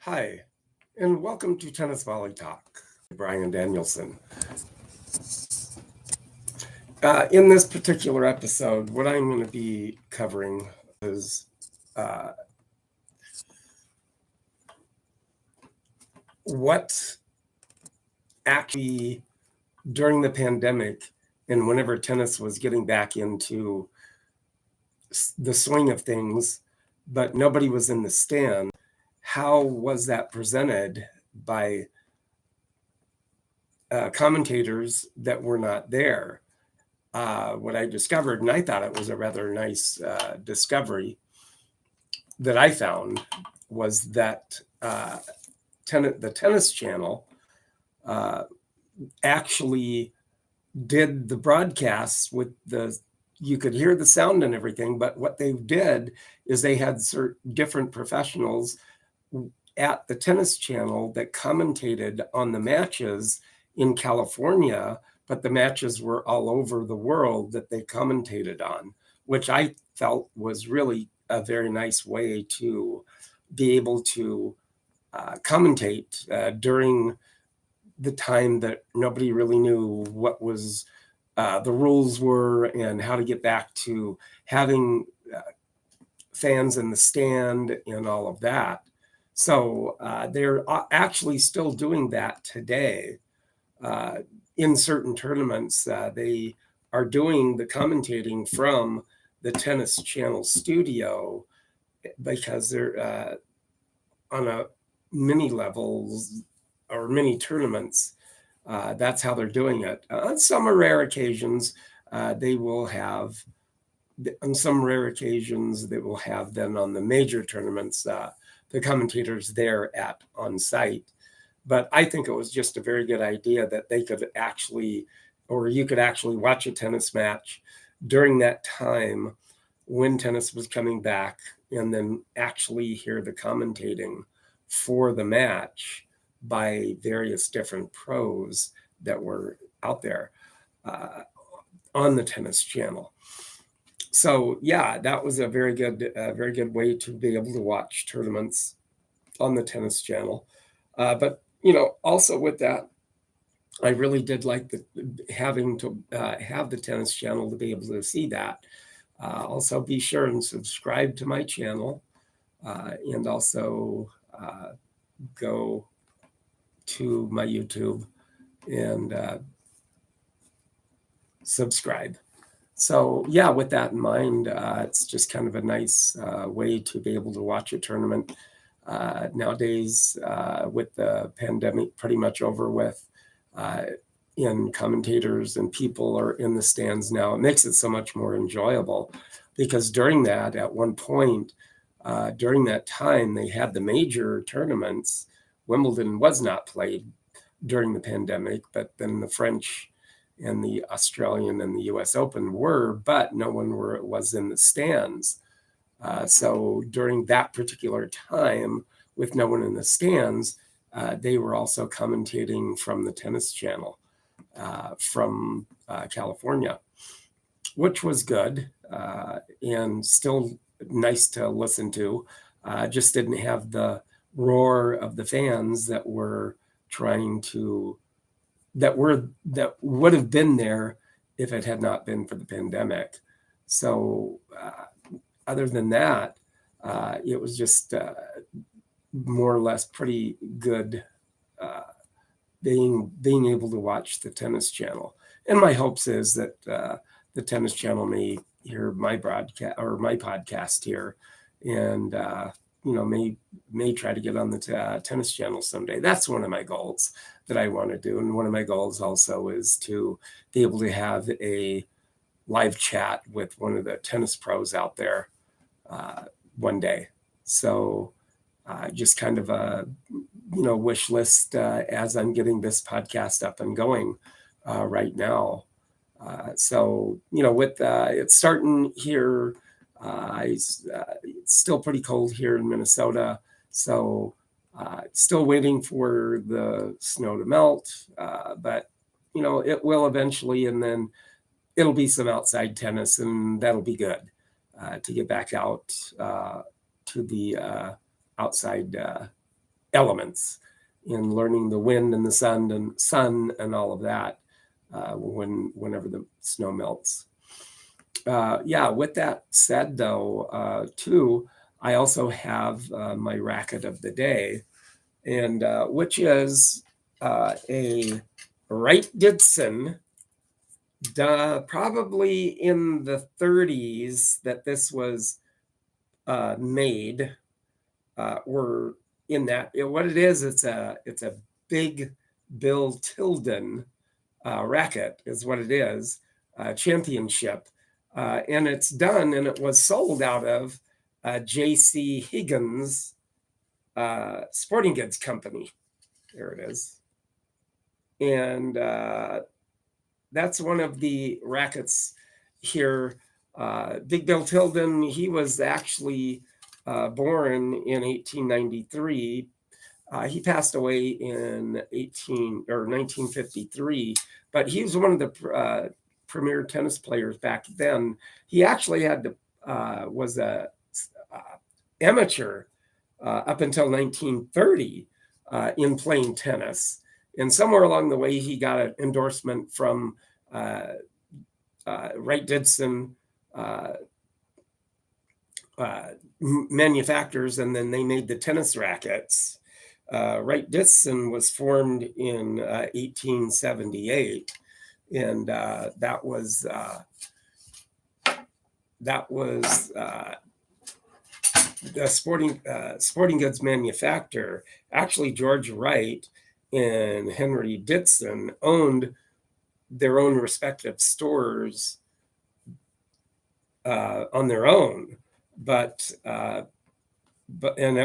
Hi, and welcome to Tennis Volley Talk. Brian Danielson. In this particular episode, what I'm going to be covering is what actually during the pandemic and whenever tennis was getting back into the swing of things, but nobody was in the stand, how was that presented by commentators that were not there? What I discovered, and I thought it was a rather nice discovery that I found, was that the Tennis Channel actually did the broadcasts with you could hear the sound and everything, but what they did is they had different professionals at the Tennis Channel that commentated on the matches in California, but the matches were all over the world that they commentated on, which I felt was really a very nice way to be able to commentate during the time that nobody really knew what was the rules were and how to get back to having fans in the stand and all of that. So they're actually still doing that today. In certain tournaments, they are doing the commentating from the Tennis Channel studio because they're on a mini levels or mini tournaments. That's how they're doing it. On some rare occasions, they will have, on some rare occasions, they will have then on the major tournaments, the commentators there on site. But I think it was just a very good idea that they could actually, or you could actually watch a tennis match during that time when tennis was coming back and then actually hear the commentating for the match by various different pros that were out there on the Tennis Channel. So yeah, that was a very good way to be able to watch tournaments on the Tennis Channel. But also with that, I really did like having to have the Tennis Channel to be able to see that. Also, be sure and subscribe to my channel, and also go to my YouTube and subscribe. So yeah, with that in mind, it's just kind of a nice way to be able to watch a tournament. Nowadays, with the pandemic pretty much over with, and commentators and people are in the stands now, it makes it so much more enjoyable, because during that, at one point, during that time, they had the major tournaments. Wimbledon was not played during the pandemic, but then the French and the Australian and the US Open were, but no one was in the stands. So during that particular time, with no one in the stands, they were also commentating from the Tennis Channel from California, which was good and still nice to listen to. Just didn't have the roar of the fans that were trying to, that would have been there if it had not been for the pandemic. So other than that, it was just more or less pretty good being able to watch the Tennis Channel. And my hopes is that the Tennis Channel may hear my broadcast or my podcast here, and may try to get on the Tennis Channel someday. That's one of my goals that I want to do. And one of my goals also is to be able to have a live chat with one of the tennis pros out there one day. So just kind of a wish list as I'm getting this podcast up and going right now. So with it's starting here, it's still pretty cold here in Minnesota, so still waiting for the snow to melt, but it will eventually, and then it'll be some outside tennis, and that'll be good to get back out to the outside elements in learning the wind and the sun and all of that whenever the snow melts. Yeah, with that said, though, too, I also have my racket of the day, and which is a Wright Didson, probably in the 30s that this was made. Were in that. What it is, it's a big Bill Tilden racket is what it is, championship. And it's done, and it was sold out of J.C. Higgins Sporting Goods Company. There it is. And that's one of the rackets here. Big Bill Tilden, he was actually born in 1893. He passed away in 1953, but he was one of the premier tennis players back then. He actually was a amateur up until 1930 in playing tennis. And somewhere along the way, he got an endorsement from Wright Didson manufacturers, and then they made the tennis rackets. Wright Didson was formed in 1878, and that was the sporting goods manufacturer. Actually, George Wright and Henry Didson owned their own respective stores on their own, but it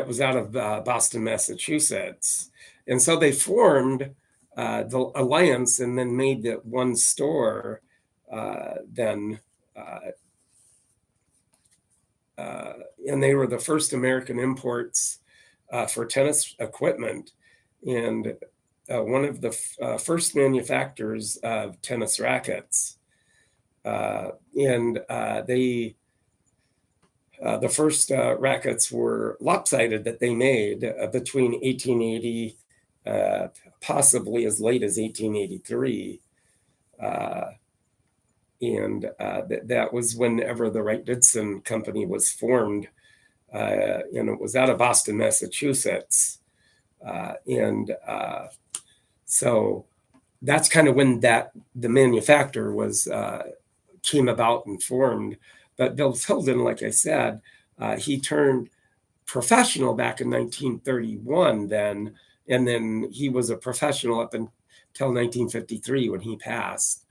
was out of Boston, Massachusetts, and so they formed the alliance and then made that one store. And they were the first American imports for tennis equipment, and one of the first manufacturers of tennis rackets. The first rackets were lopsided that they made between 1880, possibly as late as 1883. That was whenever the Wright Didson Company was formed, and it was out of Boston, Massachusetts. So that's kind of when the manufacturer came about and formed. But Bill Tilden, like I said, he turned professional back in 1931 then, and then he was a professional up until 1953 when he passed.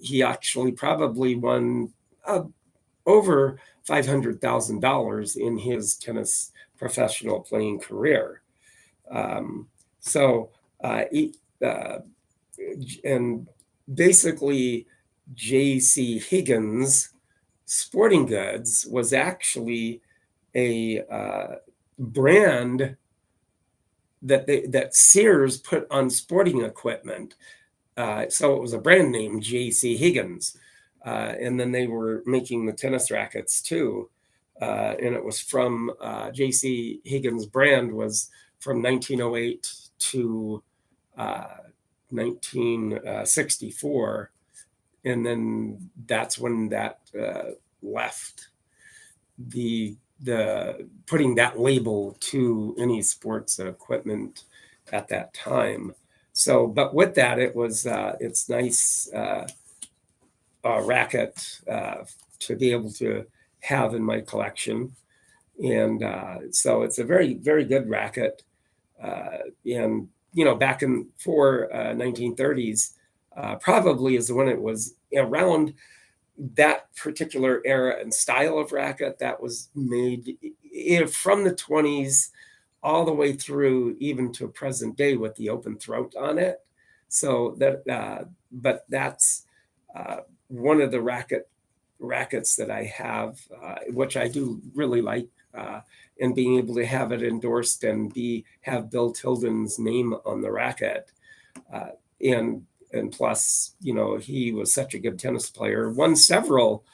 He actually probably won over $500,000 in his tennis professional playing career. And basically, J.C. Higgins Sporting Goods was actually a brand that Sears put on sporting equipment. So it was a brand name, J.C. Higgins. And then they were making the tennis rackets too. And it was from J.C. Higgins brand was from 1908 to 1964. And then that's when that left the putting that label to any sports equipment at that time. So, but with that, it's nice racket to be able to have in my collection, and so it's a very, very good racket. And back in 1930s. Probably is when it was around that particular era and style of racket that was made from the 20s all the way through even to present day with the open throat on it. So but that's one of the rackets that I have, which I do really like, and being able to have it endorsed and have Bill Tilden's name on the racket. And plus, he was such a good tennis player, won several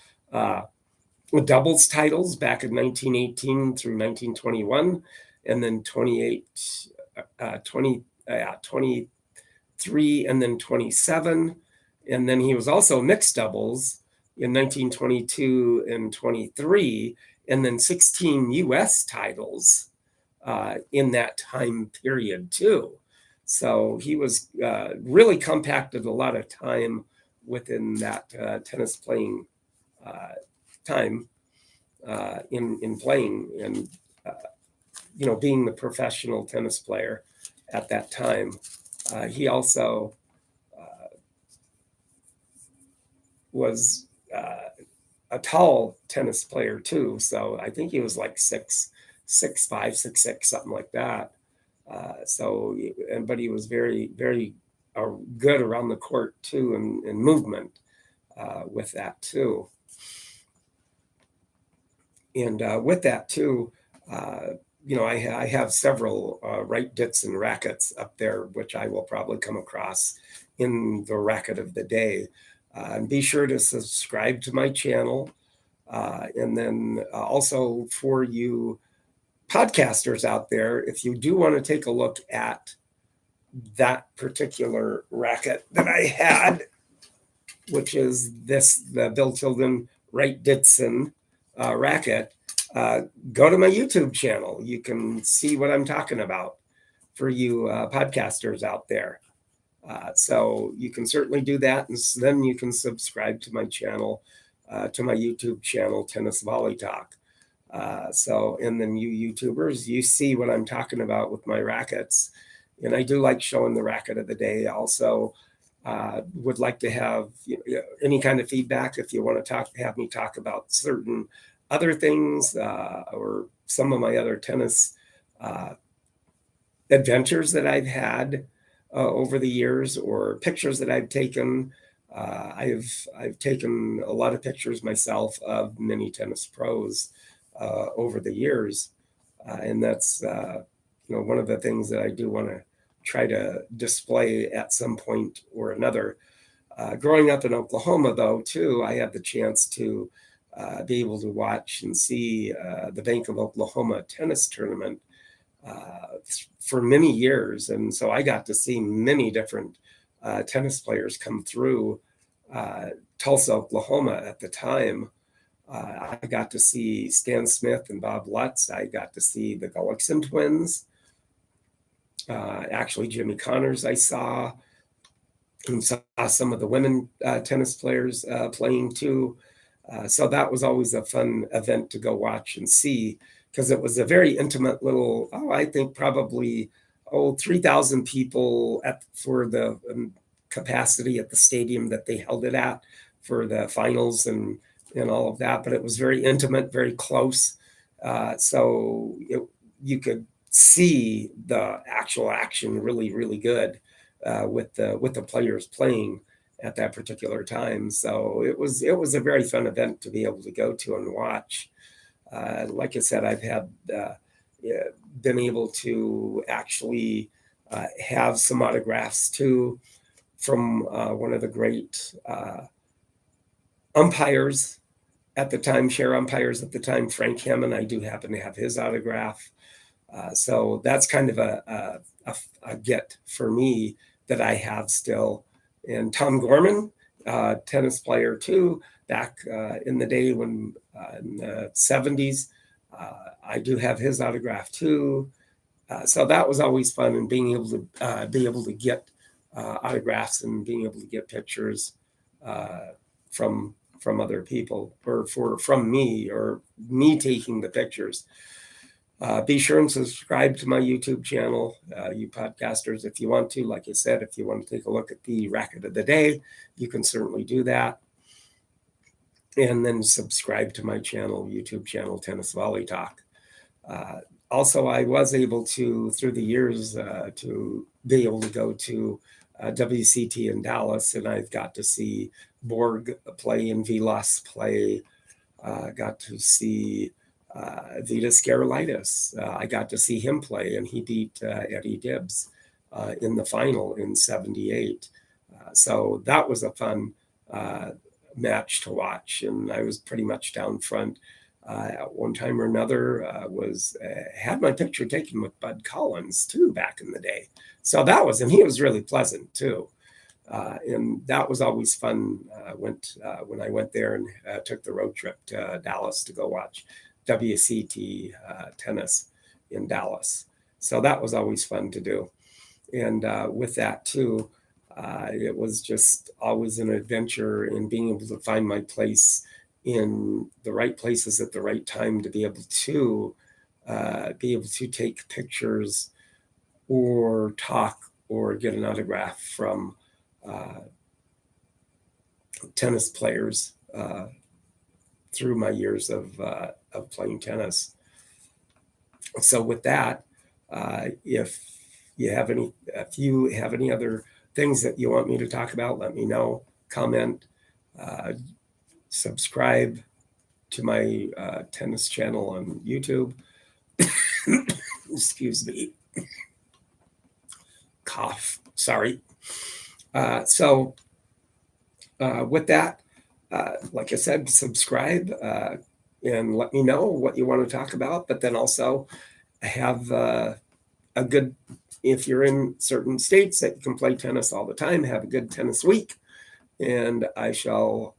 doubles titles back in 1918 through 1921, and then 23, and then 27. And then he was also mixed doubles in 1922 and 23, and then 16 US titles in that time period too. So he was really compacted a lot of time within that tennis playing time in playing and being the professional tennis player at that time. He also was a tall tennis player too. So I think he was like 6'5", 6'6", something like that. But he was very, very good around the court too, and movement with that too. And with that too, I have several racquets and racquets up there, which I will probably come across in the racket of the day. And be sure to subscribe to my channel. And then also for you podcasters out there, if you do want to take a look at that particular racket that I had, which is the Bill Tilden Wright Ditson racket, go to my YouTube channel. You can see what I'm talking about for you podcasters out there. So you can certainly do that, and then you can subscribe to my channel, to my YouTube channel, Tennis Volley Talk. And then you YouTubers, you see what I'm talking about with my rackets. And I do like showing the racket of the day. Also, would like to have any kind of feedback if you want to have me talk about certain other things or some of my other tennis adventures that I've had over the years, or pictures that I've taken. I've taken a lot of pictures myself of many tennis pros over the years, and that's one of the things that I do want to try to display at some point or another. Growing up in Oklahoma, though, too, I had the chance to be able to watch and see the Bank of Oklahoma tennis tournament for many years. And so I got to see many different tennis players come through Tulsa, Oklahoma at the time. I got to see Stan Smith and Bob Lutz. I got to see the Gullickson twins. Actually, Jimmy Connors I saw, and saw some of the women tennis players playing too. So that was always a fun event to go watch and see, because it was a very intimate little, I think probably 3,000 people for the capacity at the stadium that they held it at for the finals and all of that. But it was very intimate, very close. So you could see the actual action really, really good with the players playing at that particular time. So it was a very fun event to be able to go to and watch. Like I said, I've had been able to actually have some autographs too from one of the great umpires at the time, chair umpires at the time, Frank Hammond. I do happen to have his autograph. So that's kind of a get for me that I have still. And Tom Gorman, tennis player too, back in the day when in the 70s, I do have his autograph too. So that was always fun, and being able to get autographs and being able to get pictures from other people, or from me, or me taking the pictures. Be sure and subscribe to my YouTube channel, you podcasters, if you want to. Like I said, if you want to take a look at the racket of the day, you can certainly do that. And then subscribe to my channel, YouTube channel, Tennis Volley Talk. Also, I was able to, through the years, to be able to go to WCT in Dallas, and I've got to see Borg play and Vilas play. Got to see Vitas Gerulaitis. I got to see him play, and he beat Eddie Dibbs in the final in '78. So that was a fun match to watch, and I was pretty much down front. At one time or another, had my picture taken with Bud Collins too back in the day. So that was, and he was really pleasant too. And that was always fun. When I went there and took the road trip to Dallas to go watch WCT tennis in Dallas. So that was always fun to do. And with that too, it was just always an adventure in being able to find my place in the right places at the right time to be able to take pictures or talk or get an autograph from tennis players through my years of playing tennis. So with that, if you have any other things that you want me to talk about, let me know. Comment, subscribe to my tennis channel on YouTube. Excuse me. Cough. Sorry. With that, like I said, subscribe and let me know what you want to talk about. But then also have a good, if you're in certain states that you can play tennis all the time, have a good tennis week. And I shall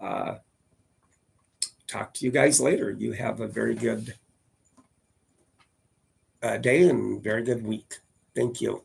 talk to you guys later. You have a very good day and very good week. Thank you.